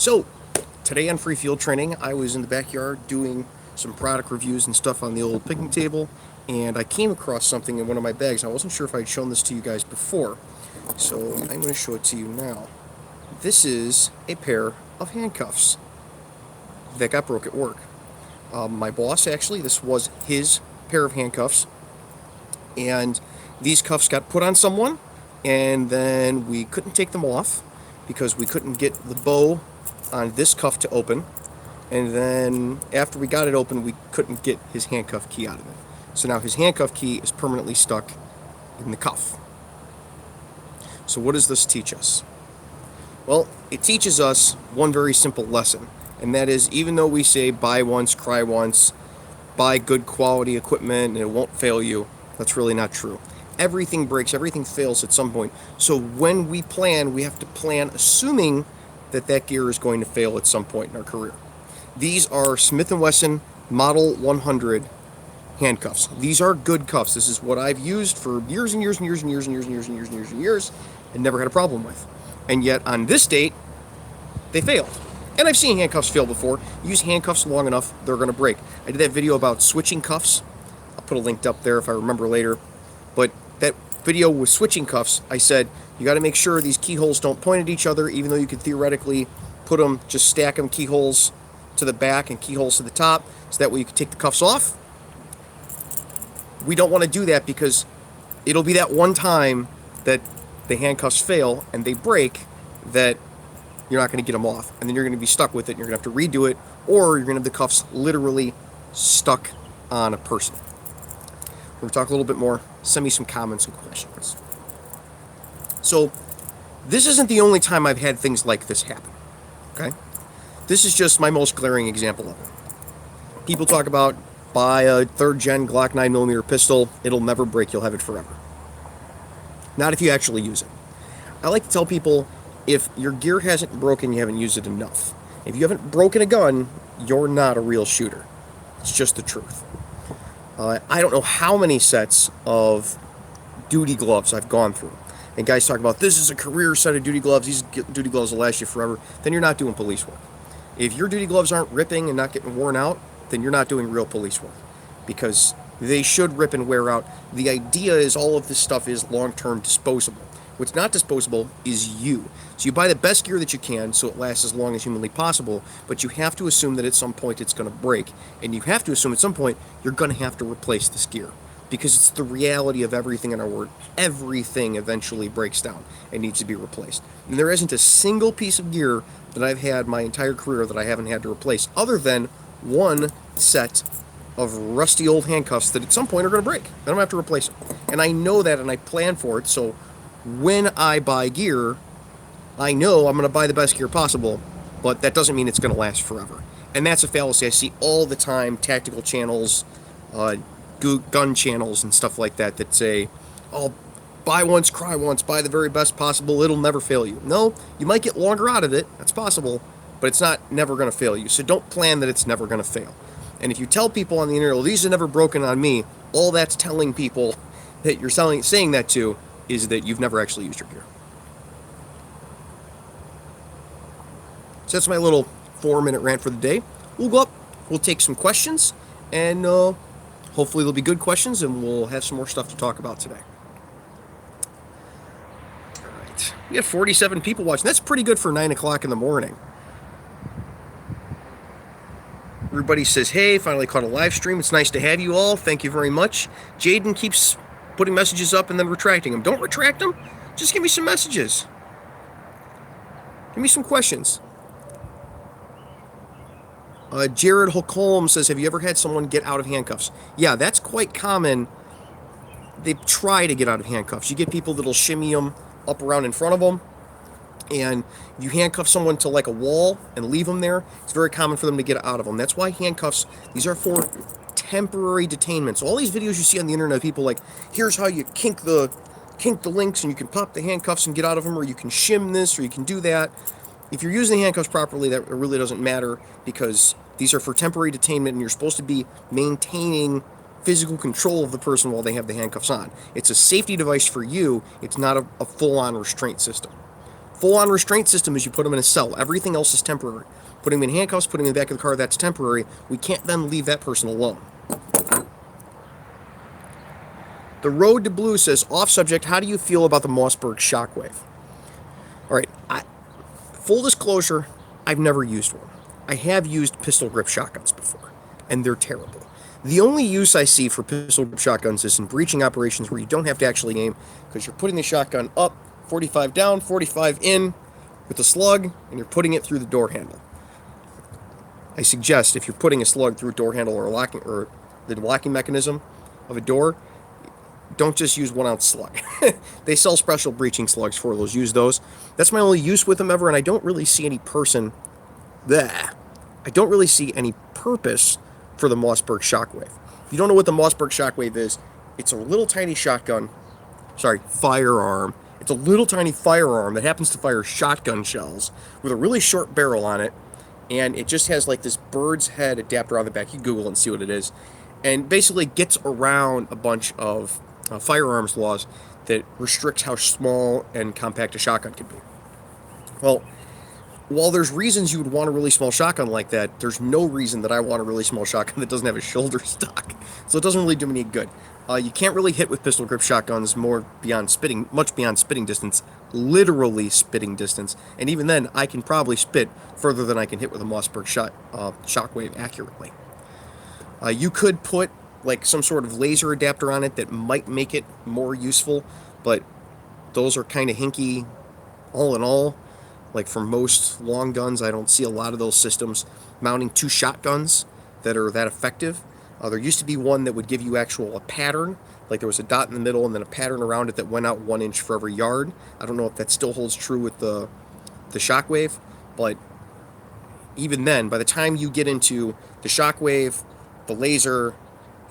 So, today on Free Field Training, I was in the backyard doing some product reviews and stuff on the old picnic table, and I came across something in one of my bags. I wasn't sure if I'd shown this to you guys before, so I'm going to show it to you now. This is a pair of handcuffs that got broke at work. My boss, actually, this was his pair of handcuffs, and these cuffs got put on someone, and then we couldn't take them off because we couldn't get the bow on this cuff to open, and then after we got it open, we couldn't get his handcuff key out of it. So now his handcuff key is permanently stuck in the cuff. So what does this teach us? Well, it teaches us one very simple lesson, and that is, even though we say buy once, cry once, buy good quality equipment and it won't fail you, that's really not true. Everything breaks, everything fails at some point. So when we plan, we have to plan assuming that gear is going to fail at some point in our career. These are Smith Wesson Model 100 handcuffs. These are good cuffs. This is what I've used for years and years and years and years and years and years and years and years and years and never had a problem with. And yet on this date, they failed. And I've seen handcuffs fail before. Use handcuffs long enough, they're going to break. I did that video about switching cuffs. I'll put a link up there if I remember later. But that video with switching cuffs, I said, you got to make sure these keyholes don't point at each other, even though you could theoretically put them, just stack them, keyholes to the back and keyholes to the top, so that way you can take the cuffs off. We don't want to do that because it'll be that one time that the handcuffs fail and they break that you're not going to get them off, and then you're going to be stuck with it, and you're going to have to redo it, or you're going to have the cuffs literally stuck on a person. We're going to talk a little bit more. Send me some comments and questions. So, this isn't the only time I've had things like this happen, okay? This is just my most glaring example of it. People talk about, buy a 3rd gen Glock 9mm pistol, it'll never break, you'll have it forever. Not if you actually use it. I like to tell people, if your gear hasn't broken, you haven't used it enough. If you haven't broken a gun, you're not a real shooter. It's just the truth. I don't know how many sets of duty gloves I've gone through. And guys talk about, this is a career set of duty gloves, these duty gloves will last you forever. Then you're not doing police work. If your duty gloves aren't ripping and not getting worn out, then you're not doing real police work. Because they should rip and wear out. The idea is all of this stuff is long-term disposable. What's not disposable is you. So you buy the best gear that you can so it lasts as long as humanly possible, but you have to assume that at some point it's going to break. And you have to assume at some point you're going to have to replace this gear. Because it's the reality of everything in our world. Everything eventually breaks down and needs to be replaced. And there isn't a single piece of gear that I've had my entire career that I haven't had to replace, other than one set of rusty old handcuffs that at some point are going to break. Then I'm going to have to replace them. And I know that, and I plan for it, so when I buy gear, I know I'm going to buy the best gear possible, but that doesn't mean it's going to last forever. And that's a fallacy I see all the time, tactical channels, gun channels and stuff like that say, oh, buy once, cry once, buy the very best possible, it'll never fail you. No, you might get longer out of it, that's possible, but it's not never going to fail you. So don't plan that it's never going to fail. And if you tell people on the internet, well, these are never broken on me, all that's telling people that you're saying that to is that you've never actually used your gear. So that's my little 4-minute rant for the day. We'll go up, we'll take some questions, and hopefully they'll be good questions, and we'll have some more stuff to talk about today. All right. We have 47 people watching. That's pretty good for 9 o'clock in the morning. Everybody says, hey, finally caught a live stream. It's nice to have you all. Thank you very much. Jaden keeps putting messages up and then retracting them. Don't retract them. Just give me some messages. Give me some questions. Jerem Holcomb says, have you ever had someone get out of handcuffs? Yeah, that's quite common. They try to get out of handcuffs. You get people that'll shimmy them up around in front of them, and you handcuff someone to like a wall and leave them there. It's very common for them to get out of them. That's why handcuffs, these are for temporary detainment. So all these videos you see on the internet, people like, here's how you kink the links and you can pop the handcuffs and get out of them, or you can shim this, or you can do that. If you're using the handcuffs properly, that really doesn't matter, because these are for temporary detainment, and you're supposed to be maintaining physical control of the person while they have the handcuffs on. It's a safety device for you. It's not a full-on restraint system. full-on restraint system is you put them in a cell. Everything else is temporary. Putting them in handcuffs, putting them in the back of the car, that's temporary. We can't then leave that person alone. The Road to Blue says, off subject, how do you feel about the Mossberg Shockwave? All right, full disclosure, I've never used one. I have used pistol grip shotguns before, and they're terrible. The only use I see for pistol grip shotguns is in breaching operations where you don't have to actually aim because you're putting the shotgun up, 45 down, 45 in with the slug, and you're putting it through the door handle. I suggest if you're putting a slug through a door handle or the locking mechanism of a door, don't just use 1 ounce slug. They sell special breaching slugs for those. Use those. That's my only use with them ever, and I don't really see any I don't really see any purpose for the Mossberg Shockwave. If you don't know what the Mossberg Shockwave is, it's a little tiny firearm. It's a little tiny firearm that happens to fire shotgun shells with a really short barrel on it, and it just has like this bird's head adapter on the back. You can Google it and see what it is. And basically gets around a bunch of firearms laws that restricts how small and compact a shotgun can be. Well, while there's reasons you would want a really small shotgun like that, there's no reason that I want a really small shotgun that doesn't have a shoulder stock. So it doesn't really do me any good. You can't really hit with pistol grip shotguns much beyond spitting distance, literally spitting distance. And even then, I can probably spit further than I can hit with a Mossberg Shockwave accurately. You could put like some sort of laser adapter on it that might make it more useful, but those are kind of hinky all in all. Like for most long guns, I don't see a lot of those systems mounting 2 shotguns that are that effective. There used to be one that would give you a pattern, like there was a dot in the middle and then a pattern around it that went out 1 inch for every yard. I don't know if that still holds true with the Shockwave, but even then, by the time you get into the Shockwave, the laser,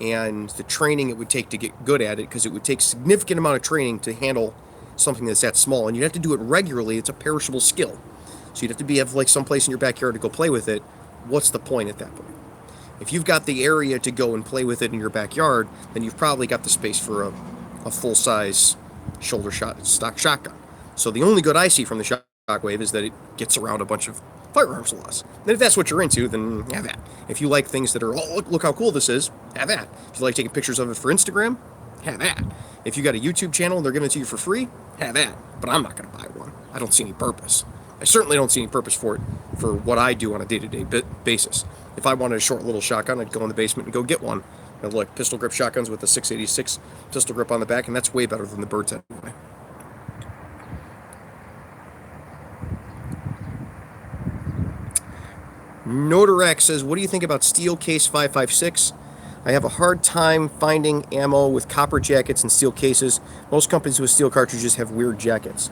and the training it would take to get good at it, because it would take a significant amount of training to handle something that's that small, and you'd have to do it regularly. It's a perishable skill, so you'd have to have like someplace in your backyard to go play with it. What's the point at that point? If you've got the area to go and play with it in your backyard, then you've probably got the space for a full-size shoulder stock shotgun. So the only good I see from the Shockwave is that it gets around a bunch of firearms laws. And if that's what you're into, then have that. If you like things that are, look how cool this is, have that. If you like taking pictures of it for Instagram, have that. If you got a YouTube channel and they're giving it to you for free, have that. But I'm not going to buy one. I don't see any purpose. I certainly don't see any purpose for it for what I do on a day-to-day basis. If I wanted a short little shotgun, I'd go in the basement and go get one. I like pistol grip shotguns with a 686 pistol grip on the back, and that's way better than the bird's head anyway. Notorak says, what do you think about Steelcase 556? I have a hard time finding ammo with copper jackets and steel cases. Most companies with steel cartridges have weird jackets.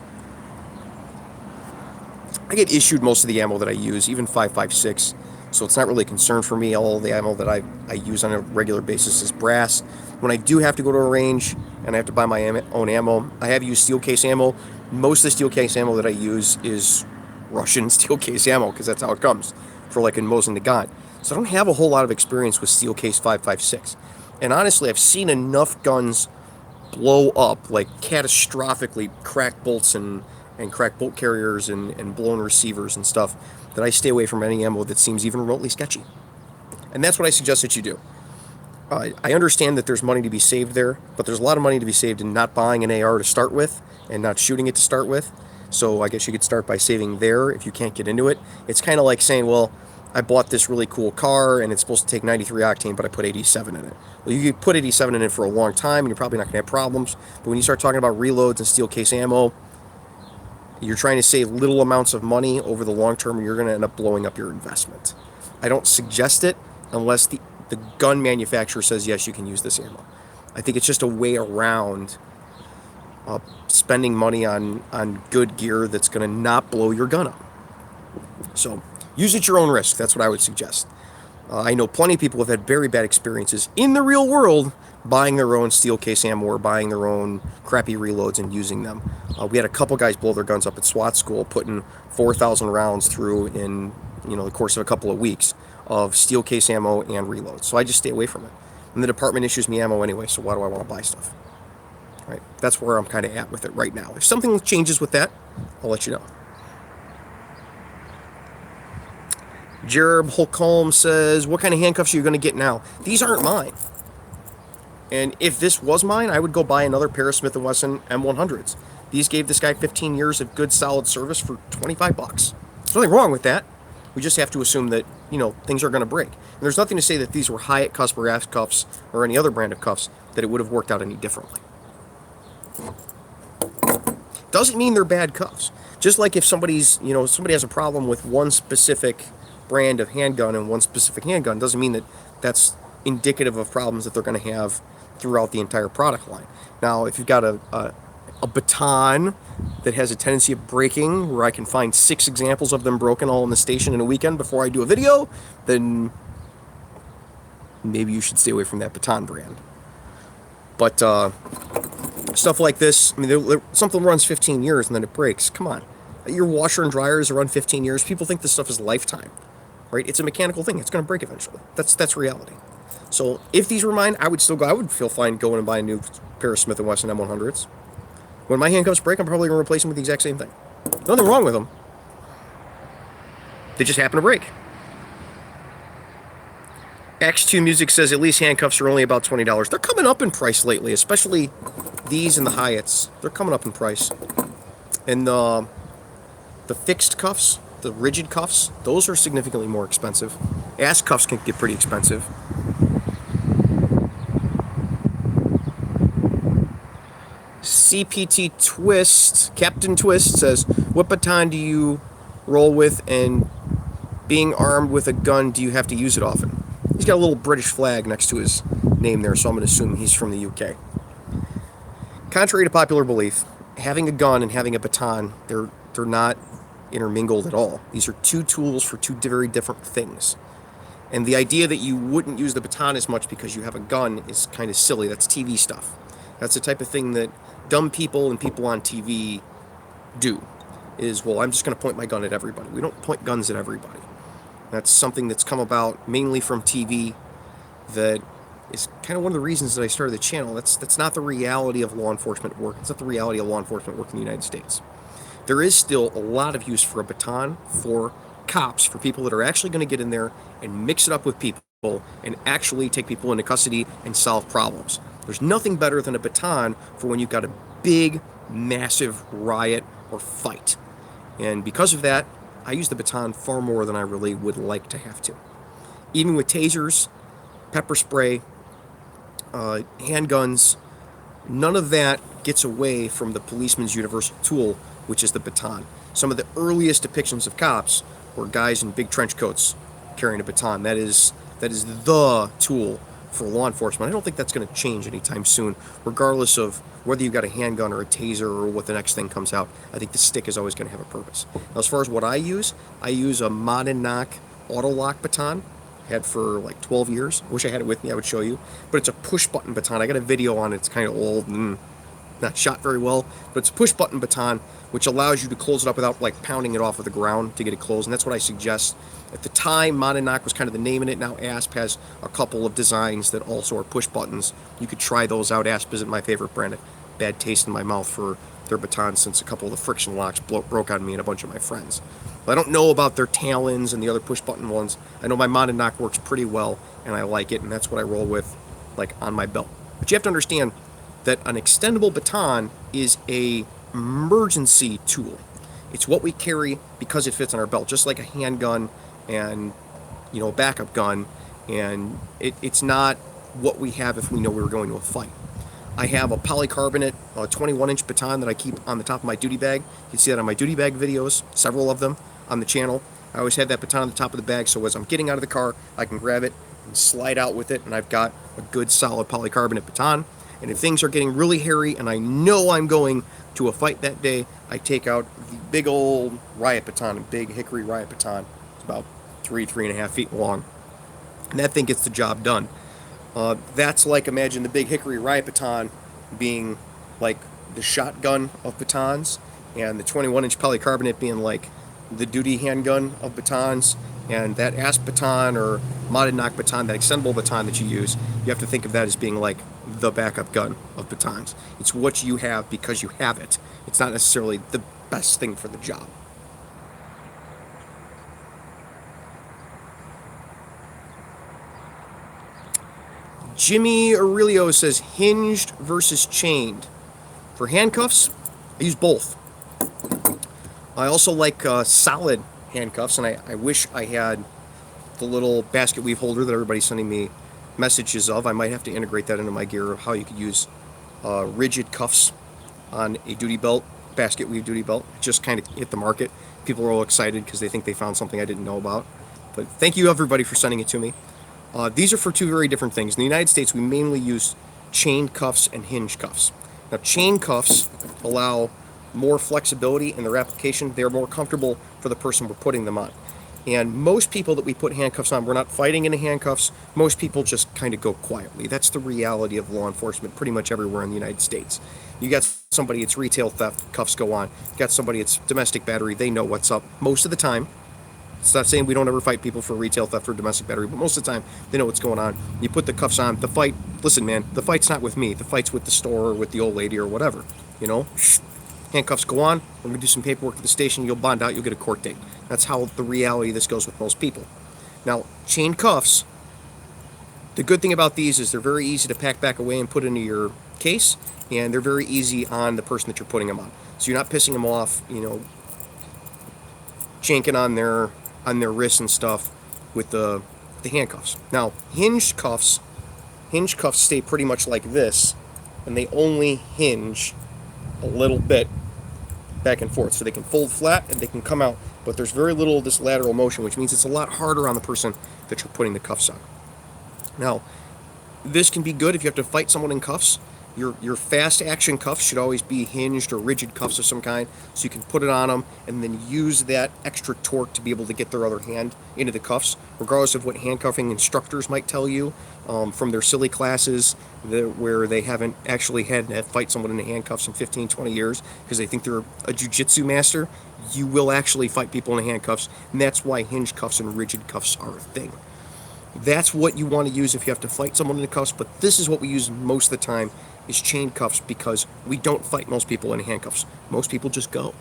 I get issued most of the ammo that I use, even 556, so it's not really a concern for me. All the ammo that I use on a regular basis is brass. When I do have to go to a range and I have to buy my own ammo, I have used Steelcase ammo. Most of the Steelcase ammo that I use is Russian Steelcase ammo, because that's how it comes for like in Mosin Nagant. So I don't have a whole lot of experience with Steelcase 556. And honestly, I've seen enough guns blow up, like catastrophically crack bolts and crack bolt carriers and blown receivers and stuff, that I stay away from any ammo that seems even remotely sketchy. And that's what I suggest that you do. I understand that there's money to be saved there, but there's a lot of money to be saved in not buying an AR to start with and not shooting it to start with. So I guess you could start by saving there if you can't get into it. It's kind of like saying, well, I bought this really cool car and it's supposed to take 93 octane, but I put 87 in it. Well, you could put 87 in it for a long time and you're probably not going to have problems. But when you start talking about reloads and Steelcase ammo, you're trying to save little amounts of money over the long term, and you're going to end up blowing up your investment. I don't suggest it unless the gun manufacturer says, yes, you can use this ammo. I think it's just a way around spending money on good gear that's going to not blow your gun up. So use at your own risk. That's what I would suggest. I know plenty of people have had very bad experiences in the real world buying their own Steelcase ammo or buying their own crappy reloads and using them. We had a couple guys blow their guns up at SWAT school, putting 4,000 rounds through in the course of a couple of weeks of Steelcase ammo and reloads. So I just stay away from it. And the department issues me ammo anyway, so why do I want to buy stuff? Right? That's where I'm kind of at with it right now. If something changes with that, I'll let you know. Jerem Holcomb says, what kind of handcuffs are you going to get now? These aren't mine. And if this was mine, I would go buy another pair of Smith Wesson M100s. These gave this guy 15 years of good, solid service for 25 bucks. There's nothing wrong with that. We just have to assume that, things are going to break. And there's nothing to say that these were Hyatt cuffs or ass cuffs or any other brand of cuffs that it would have worked out any differently. Doesn't mean they're bad cuffs. Just like if somebody has a problem with one specific brand of handgun and one specific handgun, doesn't mean that that's indicative of problems that they're going to have throughout the entire product line. Now, if you've got a baton that has a tendency of breaking, where I can find 6 examples of them broken all in the station in a weekend before I do a video, then maybe you should stay away from that baton brand. But stuff like this, something runs 15 years and then it breaks. Come on. Your washer and dryers run 15 years. People think this stuff is lifetime, right? It's a mechanical thing. It's going to break eventually. That's reality. So if these were mine, I would feel fine going and buying a new pair of Smith & Wesson M100s. When my handcuffs break, I'm probably going to replace them with the exact same thing. Nothing wrong with them. They just happen to break. X2 Music says at least handcuffs are only about $20. They're coming up in price lately, especially these and the Hyatts. They're coming up in price. And the fixed cuffs, the rigid cuffs, those are significantly more expensive. Ass cuffs can get pretty expensive. CPT Twist, Captain Twist says, what baton do you roll with, and being armed with a gun, do you have to use it often? He's got a little British flag next to his name there, so I'm going to assume he's from the UK. Contrary to popular belief, having a gun and having a baton, they're not intermingled at all. These are two tools for two very different things. And the idea that you wouldn't use the baton as much because you have a gun is kind of silly. That's TV stuff. That's the type of thing that dumb people and people on TV do. Well, I'm just going to point my gun at everybody. We don't point guns at everybody. That's something that's come about mainly from TV. That is kind of one of the reasons that I started the channel. That's not the reality of law enforcement work. It's not the reality of law enforcement work in the United States. There is still a lot of use for a baton for cops, for people that are actually going to get in there and mix it up with people and actually take people into custody and solve problems. There's nothing better than a baton for when you've got a big, massive riot or fight. And because of that, I use the baton far more than I really would like to have to. Even with tasers, pepper spray, handguns, none of that gets away from the policeman's universal tool, which is the baton. Some of the earliest depictions of cops were guys in big trench coats carrying a baton. That is the tool for law enforcement. I don't think that's going to change anytime soon, regardless of whether you've got a handgun or a taser or what the next thing comes out. I think the stick is always going to have a purpose. Now, as far as what I use a Mod and Knock auto lock baton. Had for like 12 years. I wish I had it with me, I would show you. But it's a push button baton. I got a video on it. It's kind of old and not shot very well, but it's a push button baton which allows you to close it up without like pounding it off of the ground to get it closed, and that's what I suggest. At the time, Mod and Knock was kind of the name in it. Now ASP has a couple of designs that also are push buttons. You could try those out. ASP isn't my favorite brand. Bad taste in my mouth for their batons since a couple of the friction locks broke on me and a bunch of my friends. But I don't know about their Talons and the other push button ones. I know my Mod and Knock works pretty well and I like it, and that's what I roll with like on my belt. But you have to understand that an extendable baton is a emergency tool. It's what we carry because it fits on our belt, just like a handgun and a backup gun, and it's not what we have if we know we were going to a fight. I have a polycarbonate 21-inch baton that I keep on the top of my duty bag. You can see that on my duty bag videos, several of them on the channel. I always have that baton on the top of the bag, so as I'm getting out of the car, I can grab it and slide out with it, and I've got a good solid polycarbonate baton. And if things are getting really hairy and I know I'm going to a fight that day, I take out the big old riot baton, a big hickory riot baton. It's about 3.5 feet long. And that thing gets the job done. That's like, imagine the big hickory riot baton being like the shotgun of batons, and the 21-inch polycarbonate being like the duty handgun of batons. And that ASP baton or Mod and Knock baton, that extendable baton that you use, you have to think of that as being like the backup gun of batons. It's what you have because you have it. It's not necessarily the best thing for the job. Jimmy Aurelio says hinged versus chained. For handcuffs, I use both. I also like solid handcuffs, and I wish I had the little basket weave holder that everybody's sending me messages of. I might have to integrate that into my gear of how you could use rigid cuffs on a duty belt, basket weave duty belt. It just kind of hit the market. People are all excited because they think they found something I didn't know about. But thank you everybody for sending it to me. These are for two very different things. In the United States, we mainly use chain cuffs and hinge cuffs. Now, chain cuffs allow more flexibility in their application. They're more comfortable for the person we're putting them on. And most people that we put handcuffs on, we're not fighting into handcuffs. Most people just kind of go quietly. That's the reality of law enforcement pretty much everywhere in the United States. You got somebody, it's retail theft, cuffs go on. You got somebody, it's domestic battery, they know what's up most of the time. It's not saying we don't ever fight people for retail theft or domestic battery, but most of the time they know what's going on. You put the cuffs on, the fight, listen man, the fight's not with me. The fight's with the store or with the old lady or whatever, you know? Handcuffs go on, we're going to do some paperwork at the station, you'll bond out, you'll get a court date. That's how the reality of this goes with most people. Now, chain cuffs, the good thing about these is they're very easy to pack back away and put into your case, and they're very easy on the person that you're putting them on. So you're not pissing them off, you know, janking on their wrists and stuff with the handcuffs. Now, hinge cuffs stay pretty much like this, and they only hinge a little bit back and forth, so they can fold flat and they can come out, but there's very little of this lateral motion, which means it's a lot harder on the person that you're putting the cuffs on. Now, this can be good if you have to fight someone in cuffs. Your fast action cuffs should always be hinged or rigid cuffs of some kind, so you can put it on them and then use that extra torque to be able to get their other hand into the cuffs, regardless of what handcuffing instructors might tell you from their silly classes where they haven't actually had to fight someone in the handcuffs in 15, 20 years because they think they're a jiu-jitsu master. You will actually fight people in the handcuffs, and that's why hinge cuffs and rigid cuffs are a thing. That's what you want to use if you have to fight someone in the cuffs, but this is what we use most of the time, is chain cuffs, because we don't fight most people in handcuffs. Most people just go.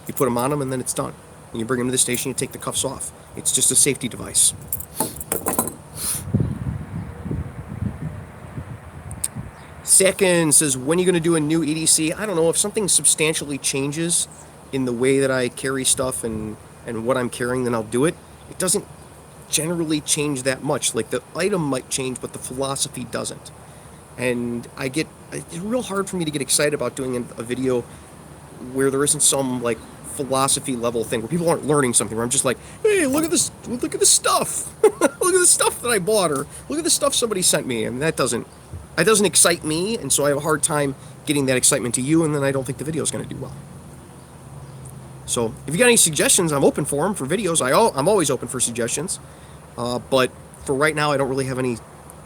You put them on them and then it's done. When you bring them to the station, you take the cuffs off. It's just a safety device. Second says, when are you going to do a new EDC? I don't know. If something substantially changes in the way that I carry stuff and what I'm carrying, then I'll do it. It doesn't generally change that much. Like, the item might change, but the philosophy doesn't. And it's real hard for me to get excited about doing a video where there isn't some like philosophy level thing where people aren't learning something, where I'm just like, hey, look at this stuff. Look at the stuff that I bought, or look at the stuff somebody sent me. And that doesn't excite me, and so I have a hard time getting that excitement to you, and then I don't think the video is going to do well. So if you got any suggestions, I'm open for them for videos. I'm always open for suggestions, but for right now I don't really have any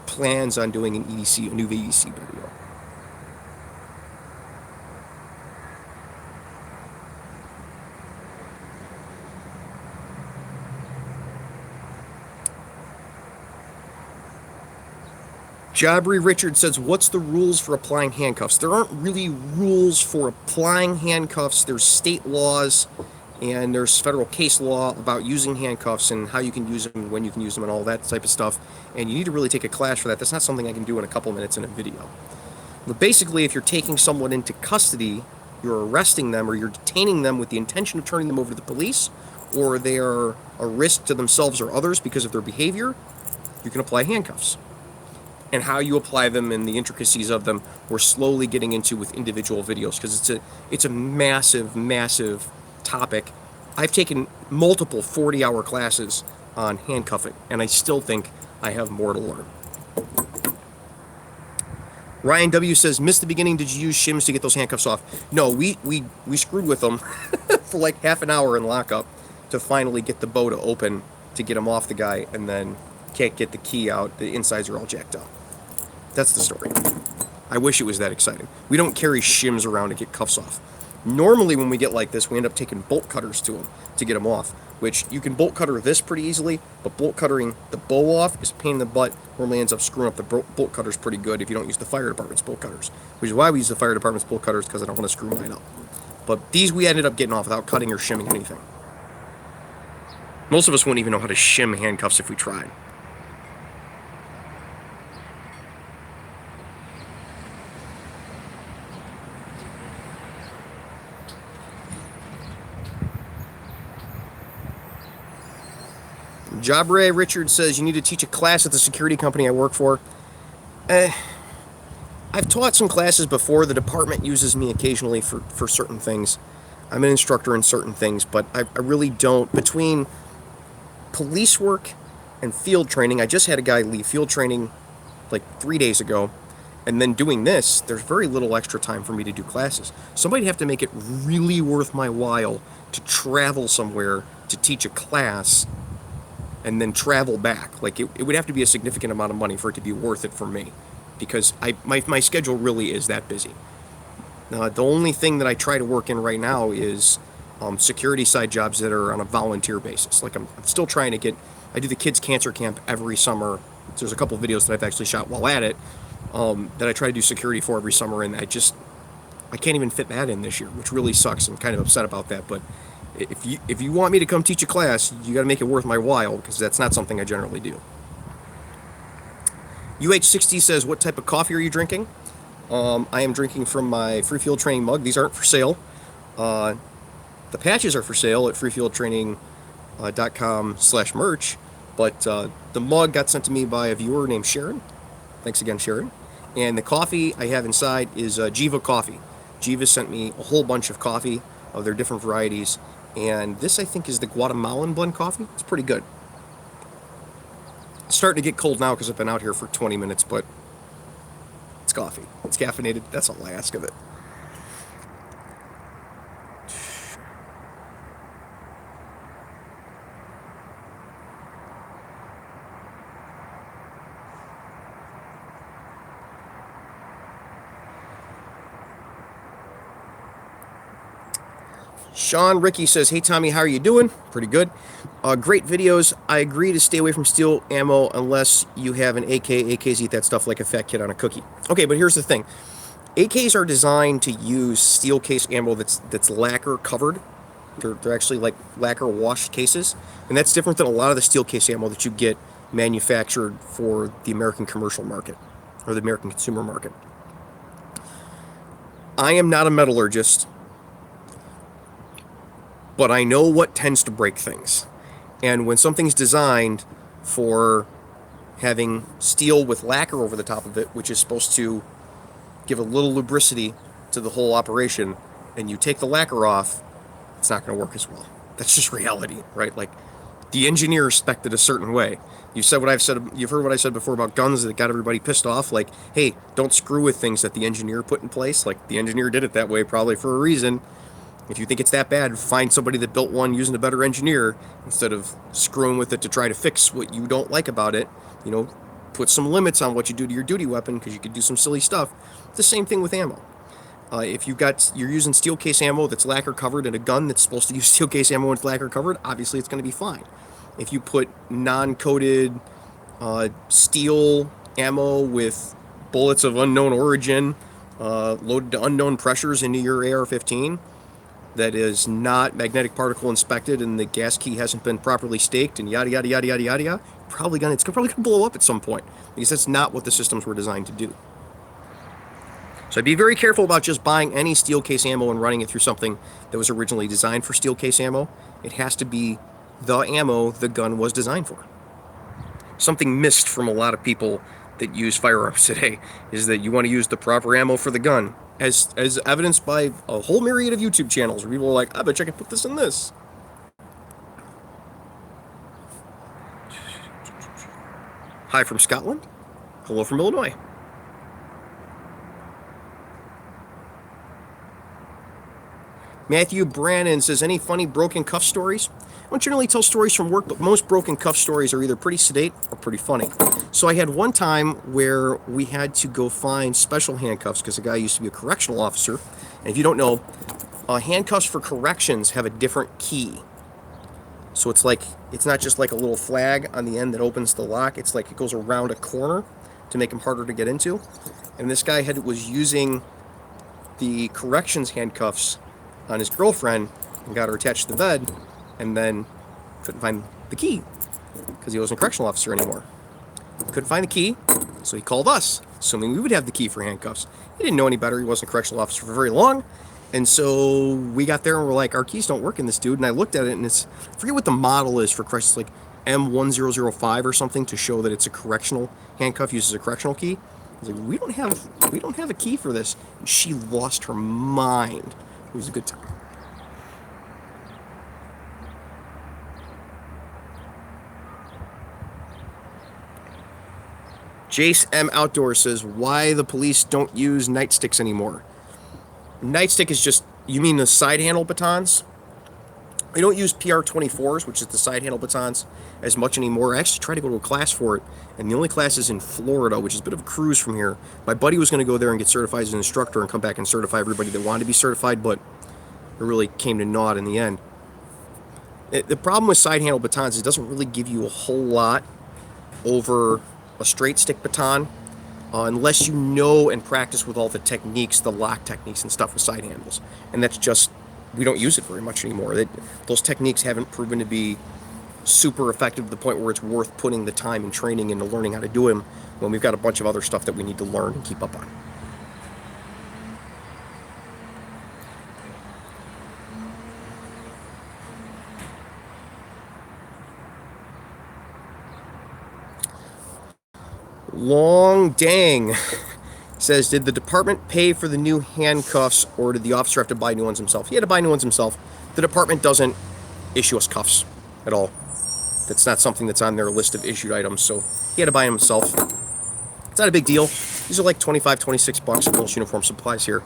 plans on doing a new EDC video. Jabri Richard says, what's the rules for applying handcuffs? There aren't really rules for applying handcuffs. There's state laws and there's federal case law about using handcuffs and how you can use them, when you can use them, and all that type of stuff. And you need to really take a class for that. That's not something I can do in a couple minutes in a video. But basically, if you're taking someone into custody, you're arresting them or you're detaining them with the intention of turning them over to the police, or they are a risk to themselves or others because of their behavior, you can apply handcuffs. And how you apply them and the intricacies of them, we're slowly getting into with individual videos, because it's a massive, massive topic. I've taken multiple 40-hour classes on handcuffing, and I still think I have more to learn. Ryan W. says, missed the beginning. Did you use shims to get those handcuffs off? No, we screwed with them for like half an hour in lockup to finally get the bow to open to get them off the guy, and then can't get the key out. The insides are all jacked up. That's the story. I wish it was that exciting. We don't carry shims around to get cuffs off. Normally when we get like this, we end up taking bolt cutters to them to get them off, which you can bolt cutter this pretty easily, but bolt cuttering the bow off is a pain in the butt. Normally ends up screwing up the bolt cutters pretty good if you don't use the fire department's bolt cutters, which is why we use the fire department's bolt cutters, because I don't want to screw mine up. But these we ended up getting off without cutting or shimming anything. Most of us wouldn't even know how to shim handcuffs if we tried. Jabre Richard says, you need to teach a class at the security company I work for. I've taught some classes before. The department uses me occasionally for certain things. I'm an instructor in certain things, but I really don't. Between police work and field training, I just had a guy leave field training like 3 days ago, and then doing this, there's very little extra time for me to do classes. Somebody'd have to make it really worth my while to travel somewhere to teach a class and then travel back. Like, it would have to be a significant amount of money for it to be worth it for me, because my schedule really is that busy. The only thing that I try to work in right now is security side jobs that are on a volunteer basis. Like, I'm still trying to I do the kids cancer camp every summer. So there's a couple of videos that I've actually shot while at it that I try to do security for every summer, and I can't even fit that in this year, which really sucks. I'm kind of upset about that, but if you want me to come teach a class, you got to make it worth my while, because that's not something I generally do. UH60 says, what type of coffee are you drinking? I am drinking from my free field training mug. These aren't for sale. The patches are for sale at freefieldtraining.com/merch, but the mug got sent to me by a viewer named Sharon. Thanks again, Sharon. And the coffee I have inside is Jiva coffee. Jiva sent me a whole bunch of coffee of their different varieties, and this, I think, is the Guatemalan blend coffee. It's pretty good. It's starting to get cold now because I've been out here for 20 minutes, but it's coffee. It's caffeinated. That's all I ask of it. Sean Ricky says, hey Tommy, how are you doing? Pretty good. Great videos. I agree to stay away from steel ammo unless you have an AK. AKs eat that stuff like a fat kid on a cookie. Okay, but here's the thing. AKs are designed to use Steelcase ammo that's lacquer covered. They're actually like lacquer washed cases, and that's different than a lot of the Steelcase ammo that you get manufactured for the American commercial market or the American consumer market. I am not a metallurgist, but I know what tends to break things. And when something's designed for having steel with lacquer over the top of it, which is supposed to give a little lubricity to the whole operation, and you take the lacquer off, it's not going to work as well. That's just reality, right? Like, the engineer spec'd it a certain way. You've heard what I said before about guns that got everybody pissed off. Like, hey, don't screw with things that the engineer put in place. Like, the engineer did it that way probably for a reason. If you think it's that bad, find somebody that built one using a better engineer instead of screwing with it to try to fix what you don't like about it. You know, put some limits on what you do to your duty weapon, because you could do some silly stuff. It's the same thing with ammo. If you're using Steelcase ammo that's lacquer covered in a gun that's supposed to use Steelcase ammo and it's lacquer covered, obviously it's going to be fine. If you put non-coated steel ammo with bullets of unknown origin loaded to unknown pressures into your AR-15, that is not magnetic particle inspected and the gas key hasn't been properly staked and yada yada yada yada yada, it's probably gonna blow up at some point, because that's not what the systems were designed to do. So I'd be very careful about just buying any Steelcase ammo and running it through something that was originally designed for Steelcase ammo. It has to be the ammo the gun was designed for. Something missed from a lot of people that use firearms today is that you want to use the proper ammo for the gun, as evidenced by a whole myriad of YouTube channels where people are like, I bet you I can put this in this. Hi from Scotland. Hello from Illinois. Matthew Brannon says, any funny broken cuff stories? I don't generally tell stories from work, but most broken cuff stories are either pretty sedate or pretty funny. So I had one time where we had to go find special handcuffs because the guy used to be a correctional officer. And if you don't know, handcuffs for corrections have a different key. So it's not just like a little flag on the end that opens the lock. It's like it goes around a corner to make them harder to get into. And this guy was using the corrections handcuffs on his girlfriend and got her attached to the bed, and then couldn't find the key because he wasn't a correctional officer anymore. Couldn't find the key, so he called us, assuming we would have the key for handcuffs. He didn't know any better. He wasn't a correctional officer for very long. And so we got there and we're like, our keys don't work in this, dude. And I looked at it, and I forget what the model is for corrections. Like M1005 or something to show that it's a correctional handcuff, uses a correctional key. I was like, we don't have a key for this. And she lost her mind. It was a good time. Jace M Outdoors says, why the police don't use nightsticks anymore. Nightstick is just, you mean the side handle batons? I don't use PR24s, which is the side handle batons, as much anymore. I actually tried to go to a class for it, and the only class is in Florida, which is a bit of a cruise from here. My buddy was going to go there and get certified as an instructor and come back and certify everybody that wanted to be certified, but it really came to naught in the end. The problem with side handle batons is it doesn't really give you a whole lot over a straight stick baton, unless you know and practice with all the techniques, the lock techniques and stuff with side handles. And that's just, we don't use it very much anymore. Those techniques haven't proven to be super effective to the point where it's worth putting the time and training into learning how to do them when we've got a bunch of other stuff that we need to learn and keep up on. Long Dang says, did the department pay for the new handcuffs, or did the officer have to buy new ones himself? He had to buy new ones himself. The department doesn't issue us cuffs at all. That's not something that's on their list of issued items, so he had to buy them himself. It's not a big deal. These are like 25, 26 bucks at Gulls Uniform Supplies here.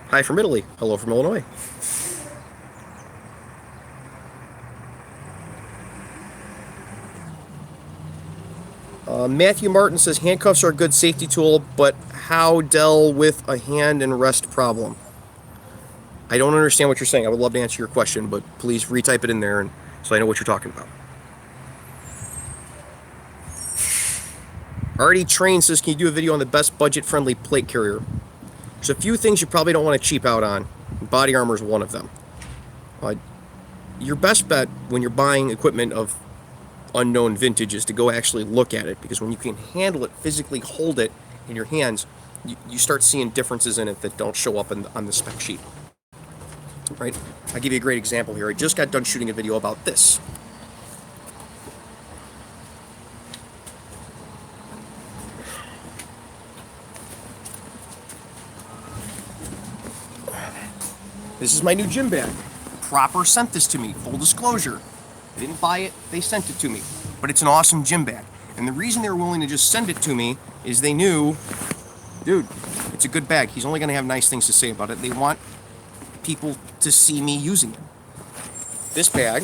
Hi from Italy. Hello from Illinois. Matthew Martin says, handcuffs are a good safety tool, but how deal with a hand and rest problem? I don't understand what you're saying. I would love to answer your question, but please retype it in there and so I know what you're talking about. Already Trained says, can you do a video on the best budget-friendly plate carrier? There's a few things you probably don't want to cheap out on. Body armor is one of them. Your best bet when you're buying equipment of unknown vintage is to go actually look at it, because when you can handle it, physically hold it in your hands, you start seeing differences in it that don't show up on the spec sheet. Right? I'll give you a great example here. I just got done shooting a video about this. This is my new gym bag. Proper sent this to me, full disclosure. I didn't buy it, they sent it to me. But it's an awesome gym bag. And the reason they were willing to just send it to me is they knew, dude, it's a good bag. He's only going to have nice things to say about it. They want people to see me using it. This bag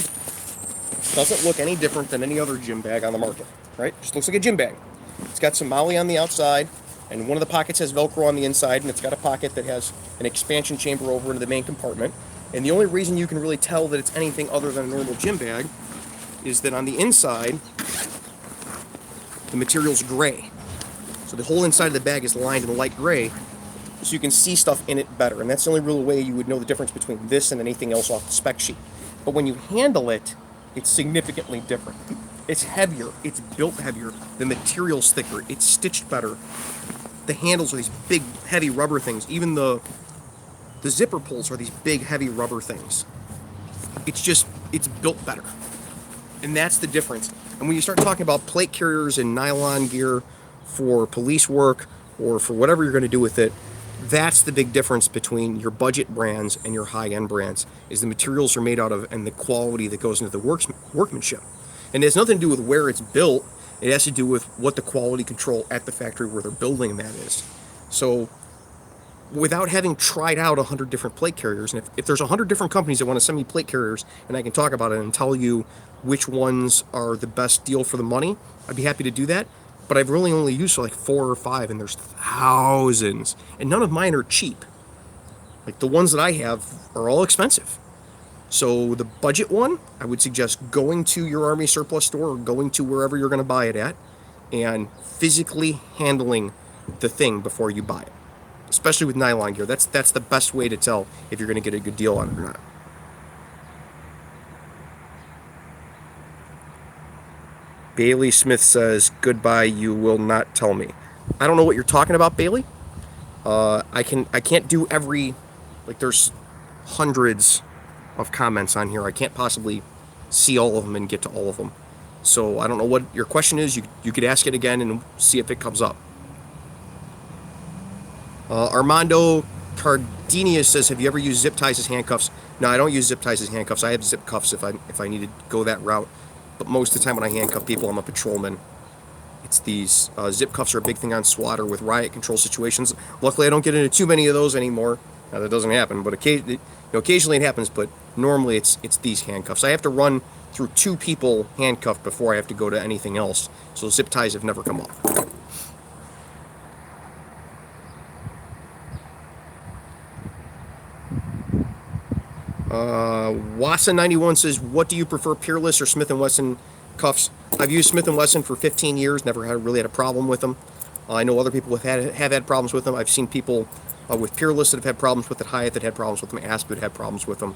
doesn't look any different than any other gym bag on the market, right? Just looks like a gym bag. It's got some MOLLE on the outside, and one of the pockets has Velcro on the inside, and it's got a pocket that has an expansion chamber over into the main compartment. And the only reason you can really tell that it's anything other than a normal gym bag is that on the inside, the material's gray. So the whole inside of the bag is lined in light gray, so you can see stuff in it better. And that's the only real way you would know the difference between this and anything else off the spec sheet. But when you handle it, it's significantly different. It's heavier, it's built heavier, the material's thicker, it's stitched better. The handles are these big, heavy rubber things. Even the zipper pulls are these big, heavy rubber things. It's built better. And that's the difference. And when you start talking about plate carriers and nylon gear for police work or for whatever you're going to do with it, that's the big difference between your budget brands and your high-end brands, is the materials are made out of and the quality that goes into the workmanship. And it has nothing to do with where it's built. It has to do with what the quality control at the factory where they're building that is. So without having tried out 100 different plate carriers, and if there's 100 different companies that want to send me plate carriers and I can talk about it and tell you which ones are the best deal for the money, I'd be happy to do that. But I've really only used like 4 or 5, and there's thousands, and none of mine are cheap. Like the ones that I have are all expensive. So the budget one, I would suggest going to your Army surplus store or going to wherever you're going to buy it at and physically handling the thing before you buy it. Especially with nylon gear. That's the best way to tell if you're going to get a good deal on it or not. Bailey Smith says, goodbye, you will not tell me. I don't know what you're talking about, Bailey. I can't do every, like there's hundreds of comments on here. I can't possibly see all of them and get to all of them. So I don't know what your question is. You could ask it again and see if it comes up. Armando Cardenia says, have you ever used zip ties as handcuffs? No, I don't use zip ties as handcuffs. I have zip cuffs if I need to go that route. But most of the time when I handcuff people, I'm a patrolman. It's these zip cuffs are a big thing on SWAT or with riot control situations. Luckily, I don't get into too many of those anymore. Now, that doesn't happen, but occasionally it happens. But normally, it's these handcuffs. I have to run through 2 people handcuffed before I have to go to anything else. So zip ties have never come up. Wassa91 says, what do you prefer, peerless or Smith Wesson cuffs? I've used Smith Wesson for 15 years, never really had a problem with them. I know other people have had problems with them. I've seen people with peerless that have had problems with it, Hyatt that had problems with them, Asp that had problems with them.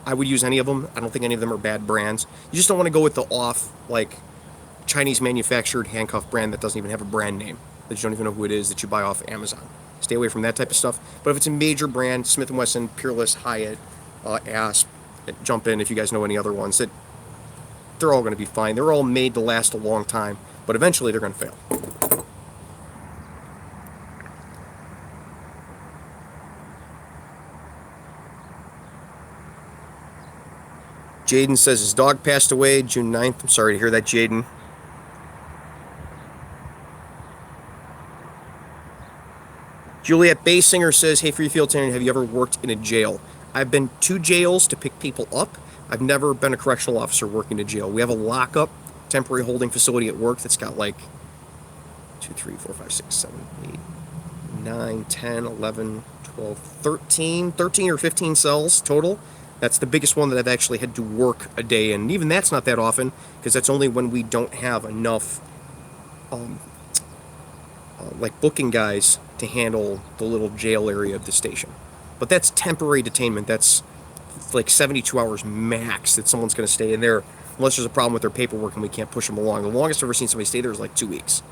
I would use any of them. I don't think any of them are bad brands. You just don't want to go with the off, like, Chinese manufactured handcuff brand that doesn't even have a brand name, that you don't even know who it is, that you buy off Amazon. Stay away from that type of stuff. But if it's a major brand, Smith & Wesson, Peerless, Hyatt, Asp, jump in if you guys know any other ones, that they're all going to be fine. They're all made to last a long time, but eventually they're going to fail. Jaden says his dog passed away June 9th. I'm sorry to hear that, Jaden. Juliet Basinger says, hey, Free Field Tenant, have you ever worked in a jail? I've been to jails to pick people up. I've never been a correctional officer working in a jail. We have a lockup, temporary holding facility at work that's got like 2, 3, 4, 5, 6, 7, 8, 9, 10, 11, 12, 13 or 15 cells total. That's the biggest one that I've actually had to work a day in. And even that's not that often, because that's only when we don't have enough like booking guys to handle the little jail area of the station. But that's temporary detainment. That's like 72 hours max that someone's going to stay in there, unless there's a problem with their paperwork and we can't push them along. The longest I've ever seen somebody stay there is like 2 weeks.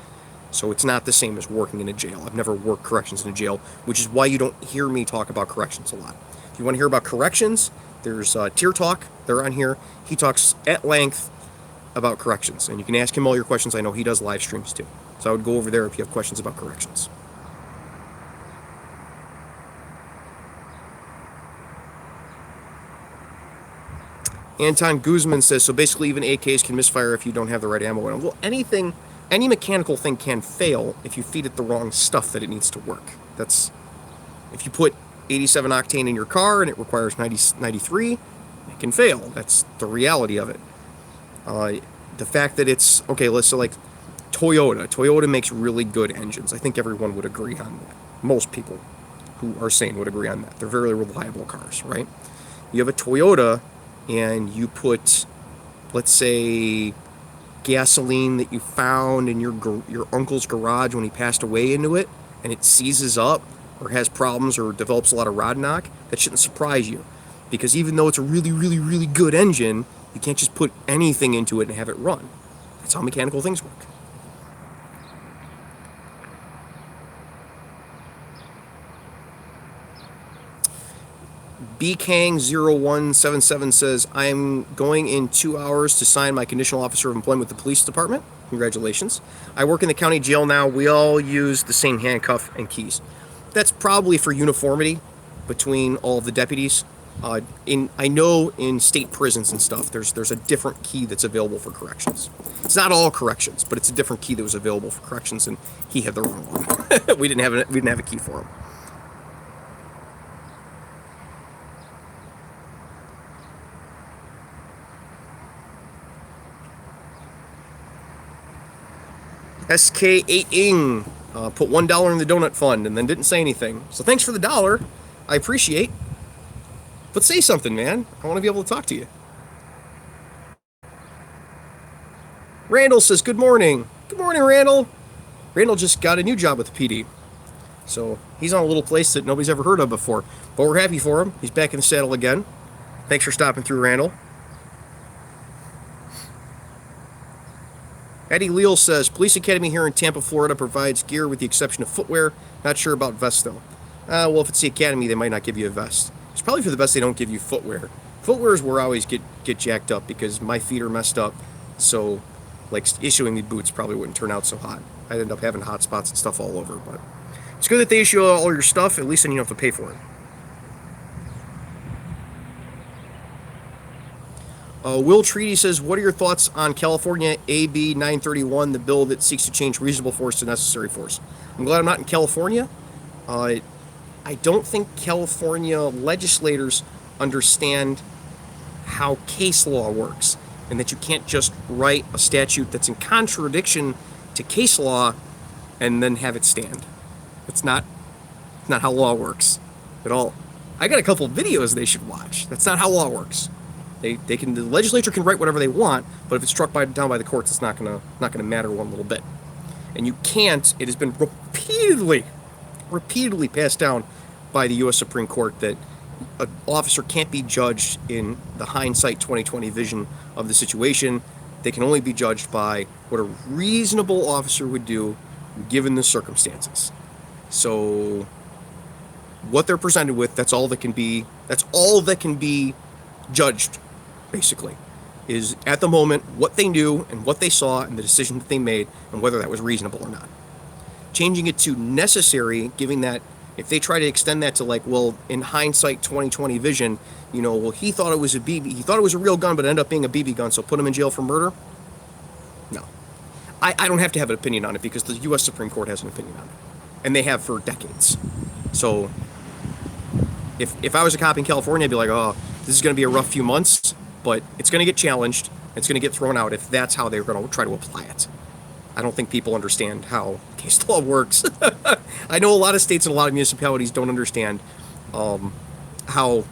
So it's not the same as working in a jail. I've never worked corrections in a jail, which is why you don't hear me talk about corrections a lot. If you want to hear about corrections, there's Tier Talk. They're on here. He talks at length about corrections, and you can ask him all your questions. I know he does live streams too. So I would go over there if you have questions about corrections. Anton Guzman says, so basically even AKs can misfire if you don't have the right ammo in them. Well, any mechanical thing can fail if you feed it the wrong stuff that it needs to work. That's, if you put 87 octane in your car and it requires 93, it can fail. That's the reality of it. The fact that it's, okay, let's say like Toyota makes really good engines. I think everyone would agree on that. Most people who are sane would agree on that. They're very reliable cars, right? You have a Toyota and you put, let's say, gasoline that you found in your uncle's garage when he passed away into it, and it seizes up or has problems or develops a lot of rod knock, that shouldn't surprise you. Because even though it's a really, really, really good engine, you can't just put anything into it and have it run. That's how mechanical things work. BKang0177 says, I am going in 2 hours to sign my conditional officer of employment with the police department. Congratulations. I work in the county jail now. We all use the same handcuff and keys. That's probably for uniformity between all of the deputies. I know in state prisons and stuff, there's a different key that's available for corrections. It's not all corrections, but it's a different key that was available for corrections, and he had the wrong one. we didn't have a key for him. SK8ing put $1 in the donut fund and then didn't say anything. So thanks for the $1. I appreciate. But say something, man. I want to be able to talk to you. Randall says, good morning. Good morning, Randall. Randall just got a new job with the PD. So he's on a little place that nobody's ever heard of before. But we're happy for him. He's back in the saddle again. Thanks for stopping through, Randall. Eddie Leal says, Police Academy here in Tampa, Florida provides gear with the exception of footwear. Not sure about vests, though. Well, if it's the Academy, they might not give you a vest. It's probably for the best they don't give you footwear. Footwear is where I always get jacked up because my feet are messed up. So, like, issuing me boots probably wouldn't turn out so hot. I'd end up having hot spots and stuff all over. But it's good that they issue all your stuff. At least then you don't have to pay for it. Will Treaty says, what are your thoughts on California AB 931, the bill that seeks to change reasonable force to necessary force? I'm glad I'm not in California. I don't think California legislators understand how case law works, and that you can't just write a statute that's in contradiction to case law and then have it stand. It's not how law works at all. I got a couple videos they should watch. That's not how law works. The legislature can write whatever they want, but if it's struck down by the courts, it's not gonna matter one little bit. And you can't. It has been repeatedly passed down by the U.S. Supreme Court that an officer can't be judged in the hindsight 2020 vision of the situation. They can only be judged by what a reasonable officer would do given the circumstances. So what they're presented with, that's all that can be judged, basically, is at the moment what they knew and what they saw and the decision that they made and whether that was reasonable or not. Changing it to necessary, giving that, if they try to extend that to like, well, in hindsight 2020 vision, well, he thought it was a BB, he thought it was a real gun, but it ended up being a BB gun, so put him in jail for murder? No. I don't have to have an opinion on it because the U.S. Supreme Court has an opinion on it. And they have for decades. So if I was a cop in California, I'd be like, oh, this is going to be a rough few months, but it's going to get challenged. It's going to get thrown out if that's how they're going to try to apply it. I don't think people understand how case law works. I know a lot of states and a lot of municipalities don't understand how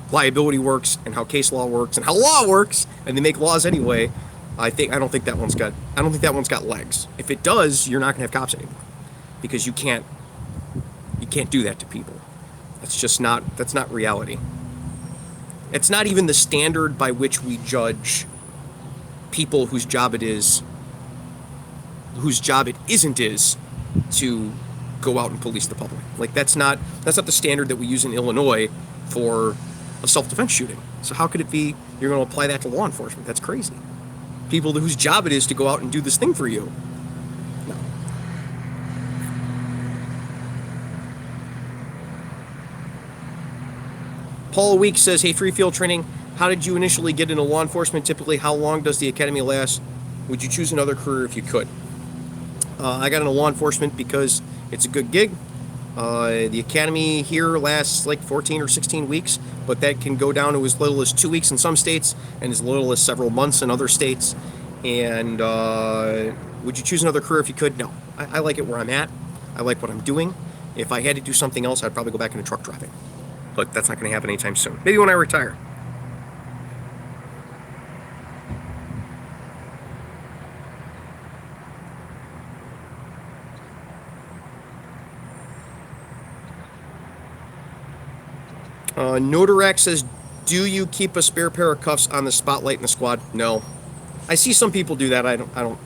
liability works and how case law works and how law works, and they make laws anyway. I don't think that one's got legs. If it does, you're not going to have cops anymore because you can't do that to people. That's not reality. It's not even the standard by which we judge people whose job it isn't to go out and police the public. Like that's not the standard that we use in Illinois for a self-defense shooting. So how could it be you're going to apply that to law enforcement? That's crazy. People whose job it is to go out and do this thing for you. No. Paul Week says, hey, free field training, how did you initially get into law enforcement? Typically, how long does the academy last? Would you choose another career if you could? I got into law enforcement because it's a good gig. The academy here lasts like 14 or 16 weeks, but that can go down to as little as 2 weeks in some states and as little as several months in other states. And would you choose another career if you could? No. I like it where I'm at. I like what I'm doing. If I had to do something else, I'd probably go back into truck driving. But that's not going to happen anytime soon. Maybe when I retire. Notorac says, do you keep a spare pair of cuffs on the spotlight in the squad? No. I see some people do that. I don't.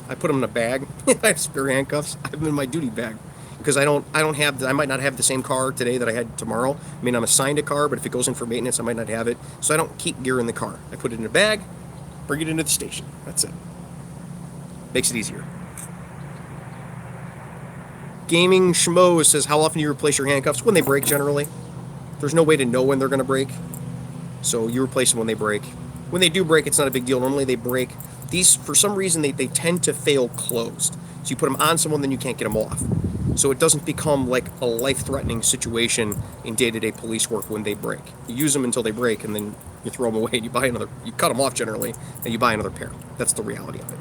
I put them in a bag. I have spare handcuffs. I have them in my duty bag because I might not have the same car today that I had tomorrow. I mean, I'm assigned a car, but if it goes in for maintenance, I might not have it. So I don't keep gear in the car. I put it in a bag, bring it into the station. That's it. Makes it easier. Gaming Schmo says, how often do you replace your handcuffs? When they break, generally. There's no way to know when they're going to break. So you replace them when they break. When they do break, it's not a big deal. Normally they break. These, for some reason, they tend to fail closed. So you put them on someone, then you can't get them off. So it doesn't become like a life-threatening situation in day-to-day police work when they break. You use them until they break, and then you throw them away, and you cut them off generally, and you buy another pair. That's the reality of it.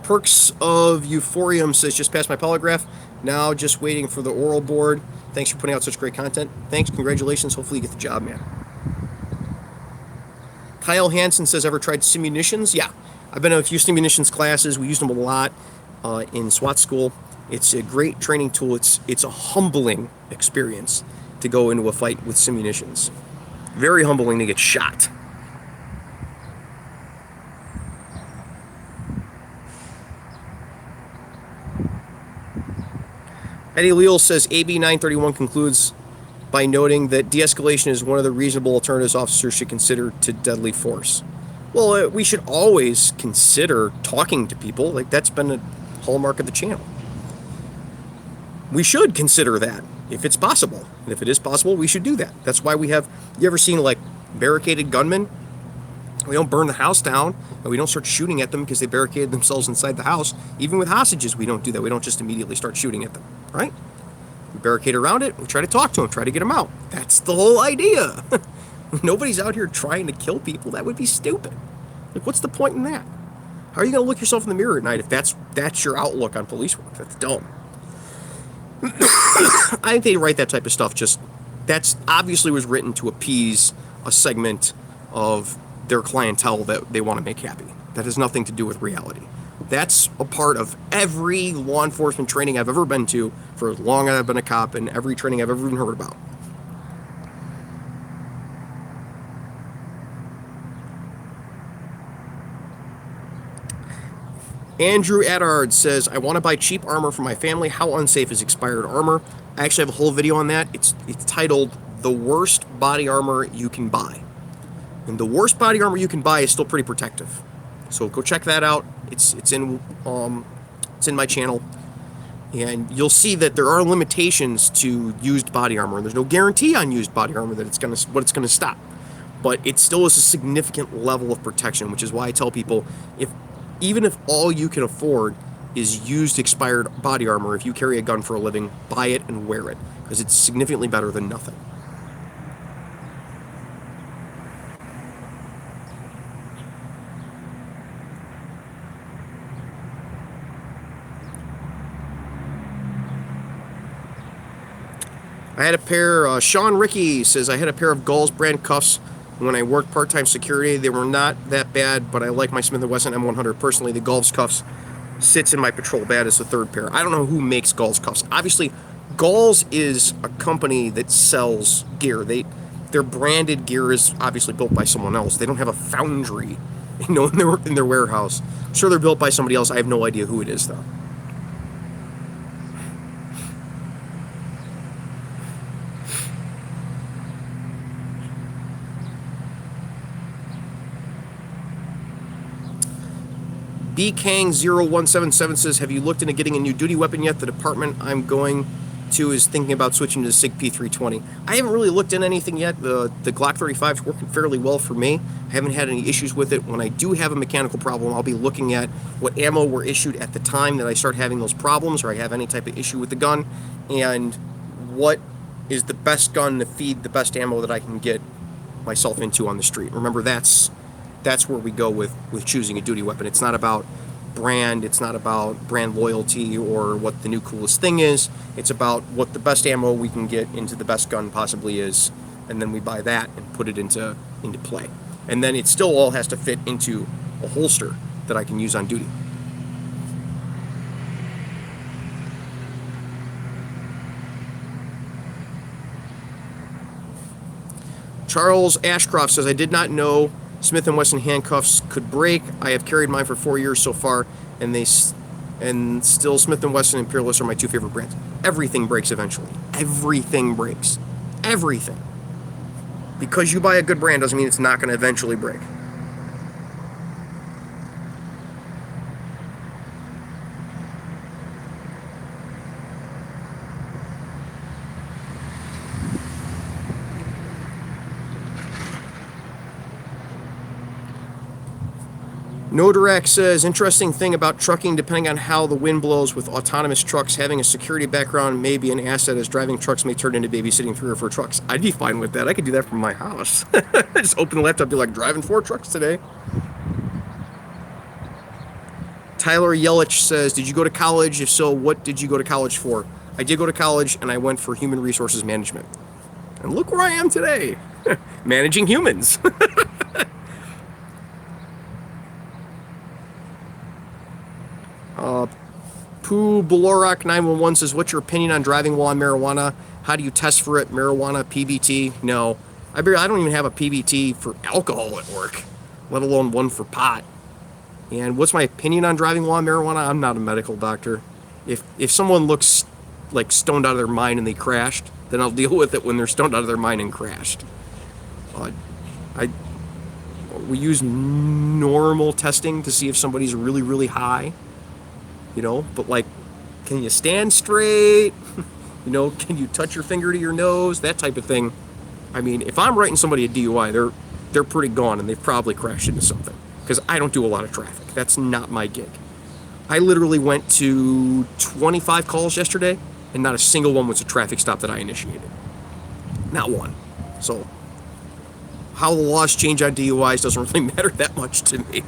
Perks of Euphorium says, just passed my polygraph. Now just waiting for the oral board. Thanks for putting out such great content. Thanks, congratulations. Hopefully you get the job, man. Kyle Hansen says, ever tried simunitions? Yeah, I've been in a few simunitions classes. We used them a lot in SWAT school. It's a great training tool. It's a humbling experience to go into a fight with simunitions. Very humbling to get shot. Eddie Leal says AB 931 concludes by noting that de-escalation is one of the reasonable alternatives officers should consider to deadly force. Well, we should always consider talking to people. Like, that's been a hallmark of the channel. We should consider that if it's possible. And if it is possible, we should do that. That's why we have, you ever seen like barricaded gunmen? We don't burn the house down, and we don't start shooting at them because they barricaded themselves inside the house. Even with hostages, we don't do that. We don't just immediately start shooting at them, right? We barricade around it, we try to talk to them, try to get them out. That's the whole idea. Nobody's out here trying to kill people. That would be stupid. Like, what's the point in that? How are you going to look yourself in the mirror at night if that's your outlook on police work? That's dumb. I think they write that type of stuff that's obviously was written to appease a segment of their clientele that they want to make happy. That has nothing to do with reality. That's a part of every law enforcement training I've ever been to for as long as I've been a cop, and every training I've ever even heard about. Andrew Adard says, I want to buy cheap armor for my family. How unsafe is expired armor? I actually have a whole video on that. It's titled The Worst Body Armor You Can Buy. And the worst body armor you can buy is still pretty protective. So go check that out. It's in my channel. And you'll see that there are limitations to used body armor. And there's no guarantee on used body armor that it's gonna stop. But it still is a significant level of protection, which is why I tell people, even if all you can afford is used expired body armor, if you carry a gun for a living, buy it and wear it, because it's significantly better than nothing. I had a pair, Sean Ricky says, I had a pair of Gulls brand cuffs when I worked part-time security. They were not that bad, but I like my Smith Wesson M100 personally. The Gulls cuffs sits in my patrol bag as the third pair. I don't know who makes Gulls cuffs. Obviously, Gulls is a company that sells gear. Their branded gear is obviously built by someone else. They don't have a foundry, in their warehouse. I'm sure they're built by somebody else. I have no idea who it is, though. BKang0177 says, have you looked into getting a new duty weapon yet? The department I'm going to is thinking about switching to the SIG P320. I haven't really looked into anything yet. The Glock 35 is working fairly well for me. I haven't had any issues with it. When I do have a mechanical problem, I'll be looking at what ammo were issued at the time that I start having those problems, or I have any type of issue with the gun, and what is the best gun to feed the best ammo that I can get myself into on the street. Remember, that's where we go with choosing a duty weapon. It's not about brand, it's not about brand loyalty or what the new coolest thing is. It's about what the best ammo we can get into the best gun possibly is, and then we buy that and put it into play. And then it still all has to fit into a holster that I can use on duty. Charles Ashcroft says, I did not know Smith & Wesson handcuffs could break. I have carried mine for 4 years so far, and still Smith & Wesson and Peerless are my two favorite brands. Everything breaks eventually. Everything breaks. Everything. Because you buy a good brand doesn't mean it's not going to eventually break. Nodirect says, interesting thing about trucking, depending on how the wind blows with autonomous trucks, having a security background may be an asset, as driving trucks may turn into babysitting 3 or 4 trucks. I'd be fine with that. I could do that from my house. Just open the laptop, be like, driving 4 trucks today. Tyler Yelich says, did you go to college? If so, what did you go to college for? I did go to college, and I went for human resources management. And look where I am today. Managing humans. Pooh Balorak 911 says, what's your opinion on driving while on marijuana? How do you test for it? Marijuana, PBT? No. I don't even have a PBT for alcohol at work, let alone one for pot. And what's my opinion on driving while on marijuana? I'm not a medical doctor. If someone looks like stoned out of their mind and they crashed, then I'll deal with it when they're stoned out of their mind and crashed. We use normal testing to see if somebody's really, really high, you know, but like, can you stand straight? You know, can you touch your finger to your nose? That type of thing. I mean, if I'm writing somebody a DUI, they're pretty gone and they've probably crashed into something, because I don't do a lot of traffic. That's not my gig. I literally went to 25 calls yesterday, and not a single one was a traffic stop that I initiated. Not one. So, how the laws change on DUIs doesn't really matter that much to me.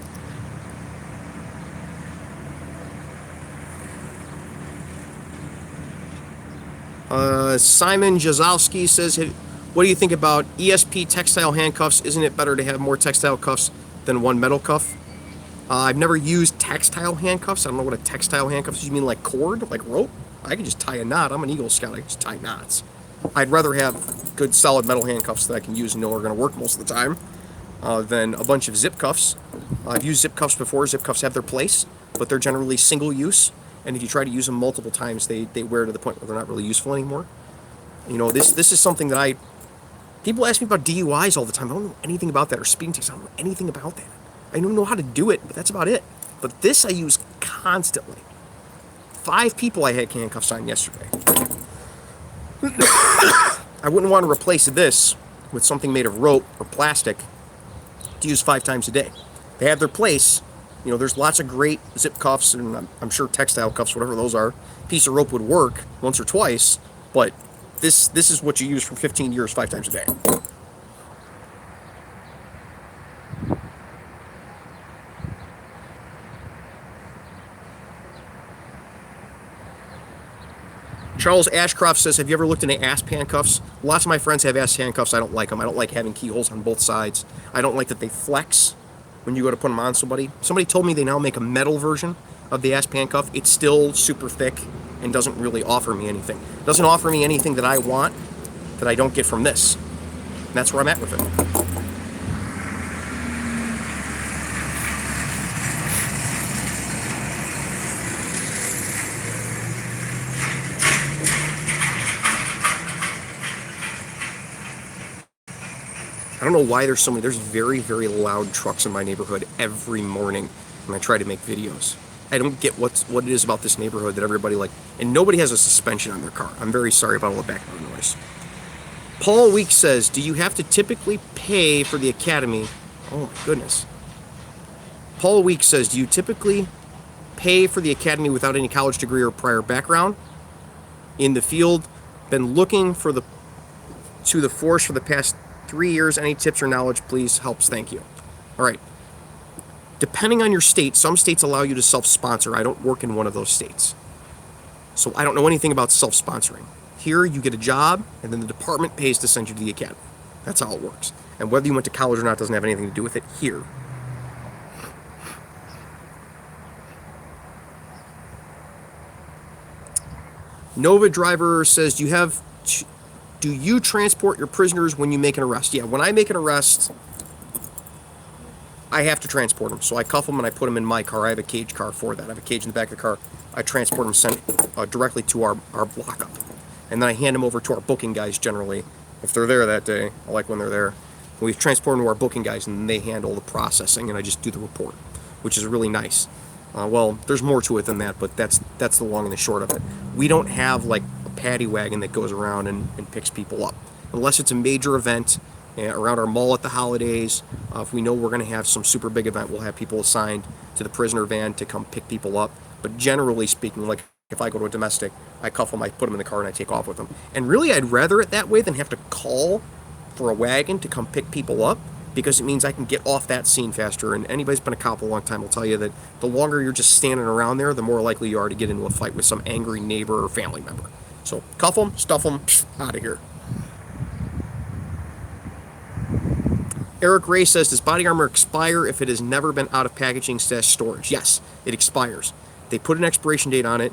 Simon Jazowski says, what do you think about ESP textile handcuffs? Isn't it better to have more textile cuffs than one metal cuff? I've never used textile handcuffs. I don't know what a textile handcuff is. You mean like cord, like rope? I can just tie a knot. I'm an Eagle Scout. I can just tie knots. I'd rather have good solid metal handcuffs that I can use and know are going to work most of the time than a bunch of zip cuffs. I've used zip cuffs before. Zip cuffs have their place, but they're generally single use. And if you try to use them multiple times, they wear to the point where they're not really useful anymore. You know, this is something that people ask me about DUIs all the time. I don't know anything about that, or speeding tickets. I don't know anything about that. I don't know how to do it, but that's about it. But this I use constantly. 5 people I had handcuffs on yesterday. I wouldn't want to replace this with something made of rope or plastic to use 5 times a day. They have their place. You know, there's lots of great zip cuffs, and I'm sure textile cuffs, whatever those are. Piece of rope would work once or twice, but this is what you use for 15 years, 5 times a day. Charles Ashcroft says, have you ever looked into asp handcuffs? Lots of my friends have asp handcuffs. I don't like them. I don't like having keyholes on both sides. I don't like that they flex when you go to put them on somebody. Somebody told me they now make a metal version of the asp handcuff. It's still super thick and doesn't really offer me anything. It doesn't offer me anything that I want that I don't get from this. And that's where I'm at with it. I don't know why there's very, very loud trucks in my neighborhood every morning when I try to make videos. I don't get what it is about this neighborhood that everybody and nobody has a suspension on their car. I'm very sorry about all the background noise. Paul Weeks says, do you have to typically pay for the academy? Oh my goodness. Paul Weeks says, do you typically pay for the academy without any college degree or prior background in the field? Been looking to the force for the past 3 years. Any tips or knowledge, please? Helps. Thank you. All right. Depending on your state, some states allow you to self-sponsor. I don't work in one of those states, so I don't know anything about self-sponsoring. Here, you get a job, and then the department pays to send you to the academy. That's how it works. And whether you went to college or not doesn't have anything to do with it here. Nova Driver says, do you transport your prisoners when you make an arrest? Yeah, when I make an arrest, I have to transport them. So I cuff them and I put them in my car. I have a cage car for that. I have a cage in the back of the car. I transport them sent directly to our lockup. And then I hand them over to our booking guys generally. If they're there that day, I like when they're there. We transport them to our booking guys and they handle the processing and I just do the report, which is really nice. Well, there's more to it than that, but that's the long and the short of it. We don't have like a paddy wagon that goes around and picks people up. Unless it's a major event around our mall at the holidays. If we know we're going to have some super big event, we'll have people assigned to the prisoner van to come pick people up. But generally speaking, like if I go to a domestic, I cuff them, I put them in the car, and I take off with them. And really, I'd rather it that way than have to call for a wagon to come pick people up, because it means I can get off that scene faster. And anybody's been a cop a long time will tell you that the longer you're just standing around there, the more likely you are to get into a fight with some angry neighbor or family member. So cuff them, stuff them, out of here. Eric Ray says, does body armor expire if it has never been out of packaging / storage? Yes, it expires. They put an expiration date on it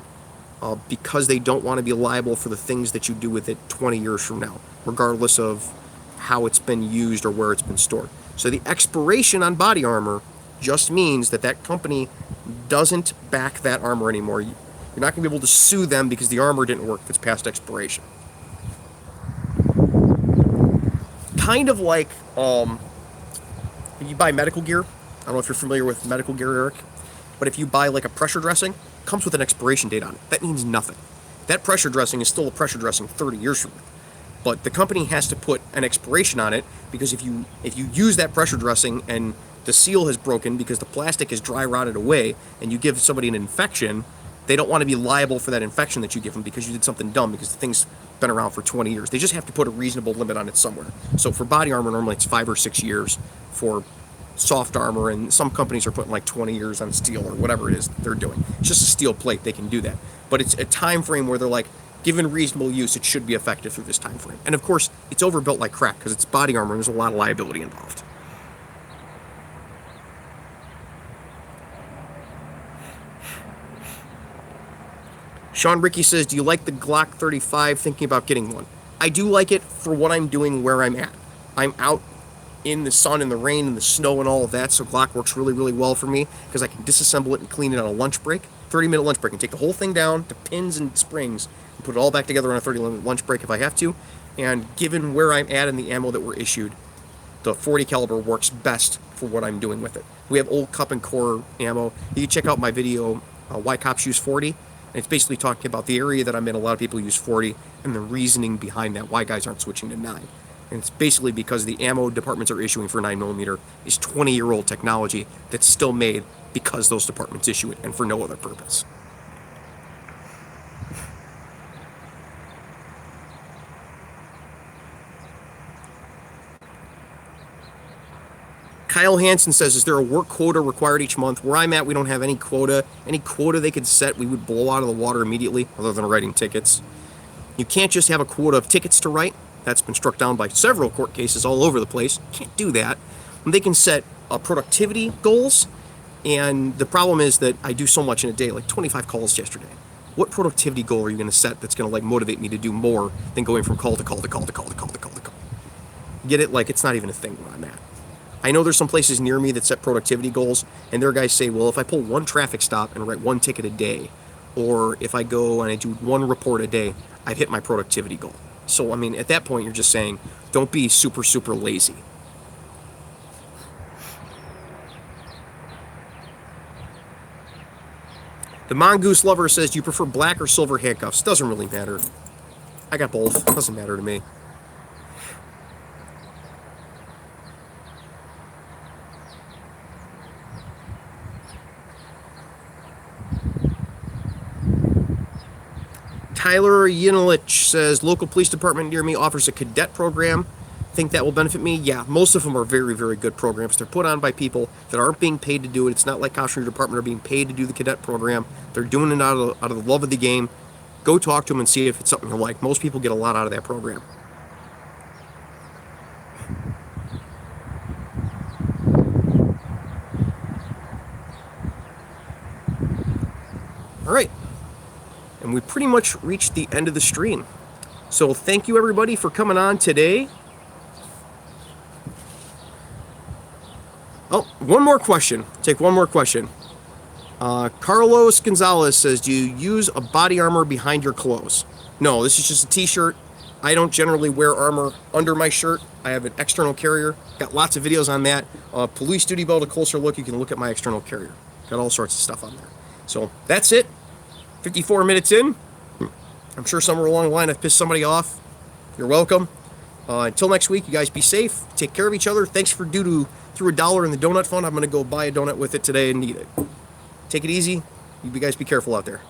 because they don't want to be liable for the things that you do with it 20 years from now, regardless of how it's been used or where it's been stored. So the expiration on body armor just means that company doesn't back that armor anymore. You're not going to be able to sue them because the armor didn't work if it's past expiration. Kind of like if you buy medical gear. I don't know if you're familiar with medical gear, Eric, but if you buy like a pressure dressing, it comes with an expiration date on it. That means nothing. That pressure dressing is still a pressure dressing 30 years from now. But the company has to put an expiration on it, because if you use that pressure dressing and the seal has broken because the plastic is dry rotted away and you give somebody an infection, they don't want to be liable for that infection that you give them because you did something dumb, because the thing's been around for 20 years. They just have to put a reasonable limit on it somewhere. So for body armor, normally it's 5 or 6 years. For soft armor, and some companies are putting like 20 years on steel or whatever it is they're doing. It's just a steel plate, they can do that. But it's a time frame where they're like, given reasonable use, it should be effective through this time frame. And of course, it's overbuilt like crap because it's body armor and there's a lot of liability involved. Sean Ricky says, do you like the Glock 35? Thinking about getting one. I do like it for what I'm doing where I'm at. I'm out in the sun and the rain and the snow and all of that, so Glock works really, really well for me because I can disassemble it and clean it on a lunch break, 30-minute lunch break, and take the whole thing down to pins and springs and put it all back together on a 30-minute lunch break if I have to. And given where I'm at in the ammo that we're issued, the 40 caliber works best for what I'm doing with it. We have old cup and core ammo. You can check out my video, Why Cops Use 40. And it's basically talking about the area that I'm in. A lot of people use 40 and the reasoning behind that, why guys aren't switching to 9. And it's basically because the ammo departments are issuing for 9mm is 20-year-old technology that's still made because those departments issue it and for no other purpose. Kyle Hansen says, is there a work quota required each month? Where I'm at, we don't have any quota. Any quota they could set, we would blow out of the water immediately, other than writing tickets. You can't just have a quota of tickets to write. That's been struck down by several court cases all over the place. Can't do that. They can set productivity goals, and the problem is that I do so much in a day, like 25 calls yesterday. What productivity goal are you going to set that's going to like motivate me to do more than going from call to call to call to call to call to call to call? Get it? Like, it's not even a thing where I'm at. I know there's some places near me that set productivity goals, and their guys say, well, if I pull one traffic stop and write one ticket a day, or if I go and I do one report a day, I've hit my productivity goal. So, I mean, at that point, you're just saying, don't be super, super lazy. The Mongoose Lover says, do you prefer black or silver handcuffs? Doesn't really matter. I got both. Doesn't matter to me. Tyler Yinilich says, local police department near me offers a cadet program. Think that will benefit me? Yeah, most of them are very, very good programs. They're put on by people that aren't being paid to do it. It's not like cops from your department are being paid to do the cadet program. They're doing it out of the love of the game. Go talk to them and see if it's something you like. Most people get a lot out of that program. All right. And we pretty much reached the end of the stream. So thank you everybody for coming on today. Oh, one more question. Take one more question. Carlos Gonzalez says, do you use a body armor behind your clothes? No, this is just a t-shirt. I don't generally wear armor under my shirt. I have an external carrier. Got lots of videos on that. Police duty belt, a closer look. You can look at my external carrier. Got all sorts of stuff on there. So that's it. 54 minutes in. I'm sure somewhere along the line I've pissed somebody off. You're welcome. Until next week, you guys be safe. Take care of each other. Thanks for through $1 in the donut fund. I'm going to go buy a donut with it today and eat it. Take it easy. You guys be careful out there.